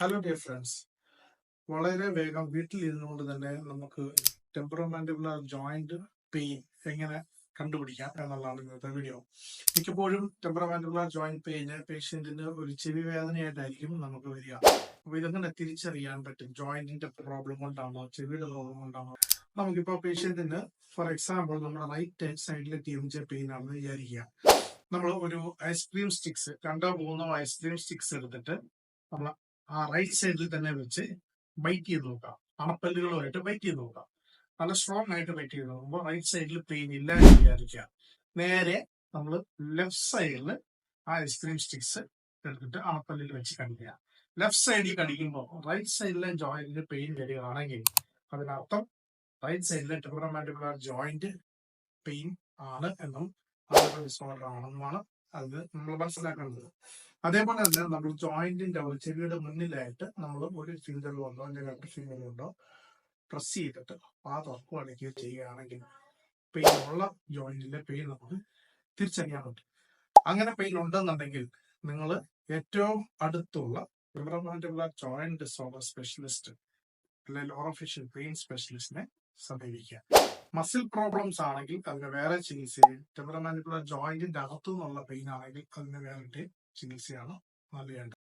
Hello dear friends, വളരെ വേഗം വീട്ടിലിരുന്നുകൊണ്ട് തന്നെ നമുക്ക് ടെമ്പറോമാൻഡിബുലർ ജോയിന്റ് പെയിൻ എങ്ങനെ കണ്ടുപിടിക്കാം എന്നുള്ളതാണ് ഇന്നത്തെ വീഡിയോ. മിക്കപ്പോഴും ടെമ്പറോമാൻഡിബുലർ ജോയിന്റ് പെയിന് പേഷ്യന്റിന് ഒരു ചെവി വേദനയായിട്ടായിരിക്കും നമുക്ക് വരിക. അപ്പൊ ഇതെങ്ങനെ തിരിച്ചറിയാൻ പറ്റും? ജോയിന്റിന്റെ പ്രോബ്ലം കൊണ്ടാണോ, ചെവിയുടെ പ്രോബ്ലം കൊണ്ടാണോ? നമുക്കിപ്പോ പേഷ്യന്റിന് ഫോർ എക്സാമ്പിൾ നമ്മുടെ റൈറ്റ് സൈഡിലെ TMJ പെയിൻ ആണെന്ന് വിചാരിക്കുക. നമ്മൾ ഒരു ഐസ്ക്രീം സ്റ്റിക്സ്, 2-3 ഐസ്ക്രീം സ്റ്റിക്സ് എടുത്തിട്ട് നമ്മൾ ആ റൈറ്റ് സൈഡിൽ തന്നെ വെച്ച് ബൈറ്റ് ചെയ്ത് നോക്കാം. അണപ്പല്ലുകളുമായിട്ട് ബൈറ്റ് ചെയ്ത് നോക്കാം. നല്ല സ്ട്രോങ് ആയിട്ട് ബൈറ്റ് ചെയ്ത് നോക്കുമ്പോൾ റൈറ്റ് സൈഡിൽ പെയിൻ ഇല്ല എന്ന് വിചാരിക്കുക. നേരെ നമ്മൾ ലെഫ്റ്റ് സൈഡിൽ ആ ഐസ്ക്രീം സ്റ്റിക്സ് എടുത്തിട്ട് അണപ്പല്ലിൽ വെച്ച് കടിക്കുക. ലെഫ്റ്റ് സൈഡിൽ കടിക്കുമ്പോൾ റൈറ്റ് സൈഡിലെ ജോയിന്റിന് പെയിൻ വരികയാണെങ്കിൽ അതിനർത്ഥം റൈറ്റ് സൈഡിലെ ടെമ്പറോമാൻഡിബുലർ ജോയിന്റ് പെയിൻ ആണ് എന്നും അതൊരു ഡിസോർഡർ ആണെന്നുമാണ് അത് നമ്മൾ മനസ്സിലാക്കേണ്ടത്. അതേപോലെ തന്നെ നമ്മൾ ജോയിന്റിന്റെ ചെവിയുടെ മുന്നിലായിട്ട് നമ്മൾ ഒരു ഫിംഗർ കൊണ്ടോ അല്ലെങ്കിൽ 2 ഫിംഗർ കൊണ്ടോ പ്രസ് ചെയ്തിട്ട് ആ തുറക്കുകയാണെങ്കിൽ ചെയ്യുകയാണെങ്കിൽ പെയിൻ ഉള്ള ജോയിന്റിലെ പെയിൻ നമുക്ക് തിരിച്ചറിയാൻ പറ്റും. അങ്ങനെ പെയിൻ ഉണ്ടെന്നുണ്ടെങ്കിൽ നിങ്ങൾ ഏറ്റവും അടുത്തുള്ള ടെമ്പറോമാൻഡിബുലർ ജോയിന്റ് ഡിസോർഡർ സ്പെഷ്യലിസ്റ്റ് അല്ലെങ്കിൽ ഓറോഫേഷ്യൽ പെയിൻ സ്പെഷ്യലിസ്റ്റിനെ സമീപിക്കുക. മസിൽ പ്രോബ്ലംസ് ആണെങ്കിൽ അതിന് വേറെ ചികിത്സയും, ടെമ്പറോമാൻഡിബുലർ ജോയിന്റിന്റെ അകത്തു നിന്നുള്ള പെയിൻ ആണെങ്കിൽ അതിന് വേറെ ചികിത്സയാണ് നൽകേണ്ടത്.